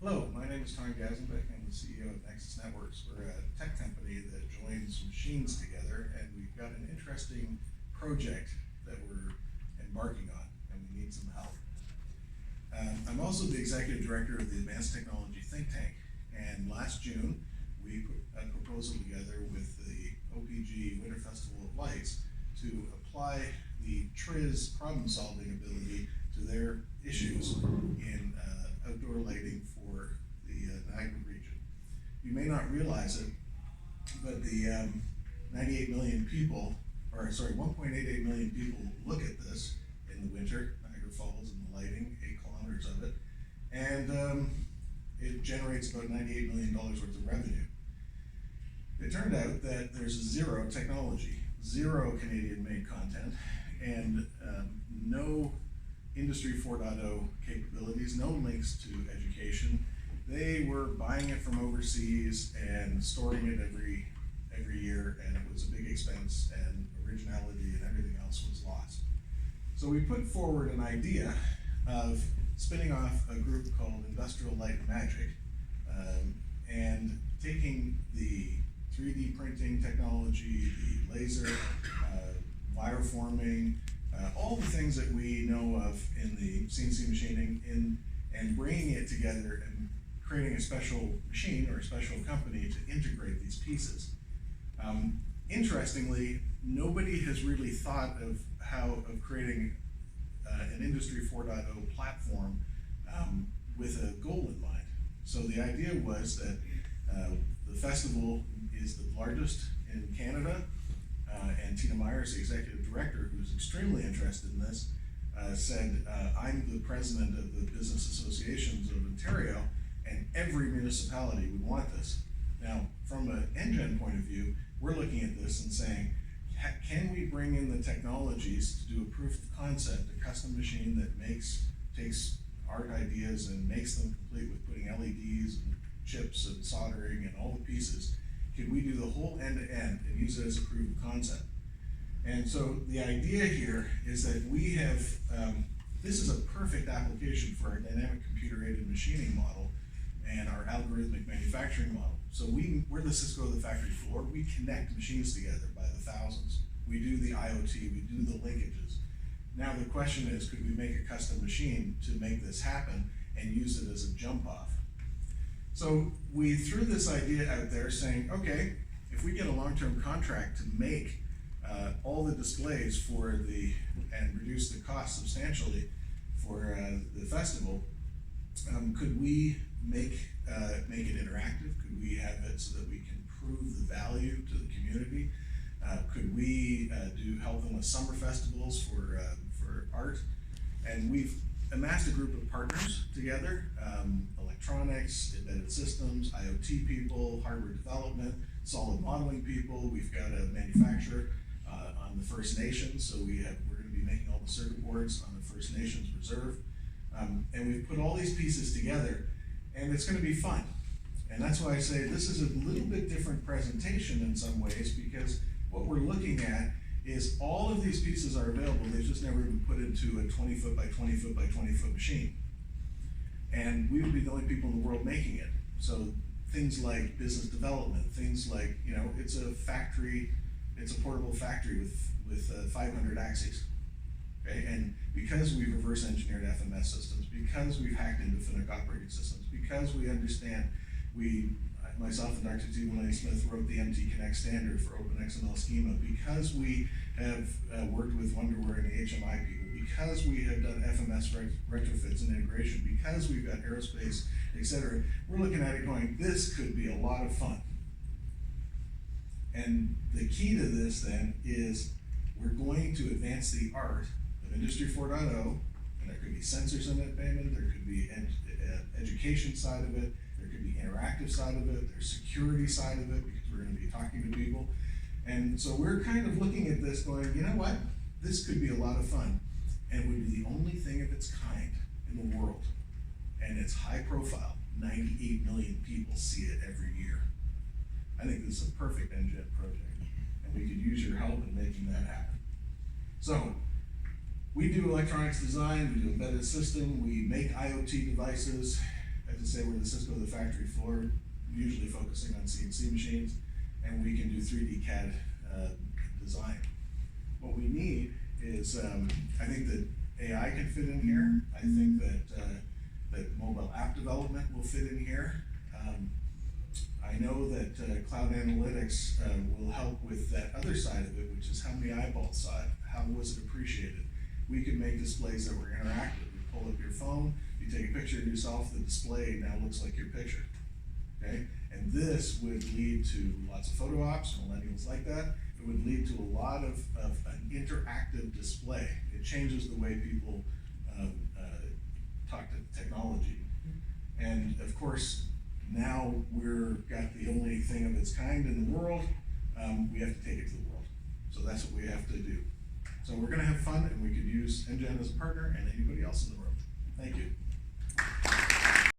Hello, my name is Tom Gazenbeck. I'm the CEO of NexasNetworks. We're a tech company that joins machines together, and we've got an interesting project that we're embarking on, and we need some help. I'm also the executive director of the Advanced Technology Think Tank, and last June, we put a proposal together with the OPG Winter Festival of Lights to apply the TRIZ problem-solving ability to their issues in outdoor lighting for the Niagara region. You may not realize it, but the 98 million people, or sorry, 1.88 million people look at this in the winter, Niagara Falls and the lighting, 8 kilometers of it, and it generates about $98 million worth of revenue. It turned out that there's zero technology, zero Canadian-made content, and no Industry 4.0 capabilities, no links to education. They were buying it from overseas and storing it every year, and it was a big expense, and originality and everything else was lost. So we put forward an idea of spinning off a group called Industrial Light and Magic, and taking the 3D printing technology, the laser, wire forming, all the things that we know of in the CNC machining, and bringing it together and creating a special machine or a special company to integrate these pieces. Interestingly, nobody has really thought of creating an Industry 4.0 platform with a goal in mind. So the idea was that the festival is the largest in Canada, and Tina Myers, the executive director, who's extremely interested in this, said, I'm the president of the Business Associations of Ontario, and every municipality would want this. Now, from an NGen point of view, we're looking at this and saying, can we bring in the technologies to do a proof of concept, a custom machine that takes art ideas and makes them complete with putting LEDs and chips and soldering and all the pieces? Could we do the whole end-to-end and use it as a proof of concept? And so the idea here is that we have, this is a perfect application for our dynamic computer-aided machining model and our algorithmic manufacturing model. So we're the Cisco of the factory floor. We connect machines together by the thousands. We do the IoT, we do the linkages. Now the question is, could we make a custom machine to make this happen and use it as a jump off? So we threw this idea out there saying, okay, if we get a long-term contract to make all the displays and reduce the cost substantially for the festival, could we make it interactive? Could we have it so that we can prove the value to the community? Could we help them with summer festivals for art? And we've amassed a group of partners together, electronics, embedded systems, IoT people, hardware development, solid modeling people. We've got a manufacturer on the First Nations, so we're going to be making all the circuit boards on the First Nations Reserve. And we've put all these pieces together, and it's going to be fun. And that's why I say this is a little bit different presentation in some ways, because what we're looking at is all of these pieces are available. They've just never been put into a 20-foot by 20-foot by 20-foot machine. And we would be the only people in the world making it. So things like business development, things like, it's a factory, it's a portable factory with 500 axes. Okay? And because we've reverse engineered FMS systems, because we've hacked into Finnic operating systems, because we understand, myself and Dr. T. Mullane Smith wrote the MT Connect standard for OpenXML schema, because we have worked with Wonderware and the HMI people, because we have done FMS retrofits and integration, because we've got aerospace, etc. We're looking at it going, this could be a lot of fun. And the key to this then is we're going to advance the art of Industry 4.0, and there could be sensors in it, Damon, there could be education side of it, there could be interactive side of it, there's security side of it, because we're going to be talking to people. And so we're kind of looking at this going, you know what, this could be a lot of fun, and it would be the only thing of its kind in the world. And it's high profile, 98 million people see it every year. I think this is a perfect NGen project, and we could use your help in making that happen. So we do electronics design, we do embedded system, we make IoT devices, at to say we're the Cisco of the factory floor, usually focusing on CNC machines, and we can do 3D CAD design. What we need is, I think that AI can fit in here. I think that mobile app development will fit in here. I know that cloud analytics will help with that other side of it, which is how many eyeballs saw it, how was it appreciated. We can make displays that were interactive. You pull up your phone, you take a picture of yourself, the display now looks like your picture, okay? And this would lead to lots of photo ops, millennials like that. It would lead to a lot of an interactive display. It changes the way people talk to technology. And of course, now we're got the only thing of its kind in the world. We have to take it to the world. So that's what we have to do. So we're gonna have fun, and we could use NGen as a partner and anybody else in the room. Thank you.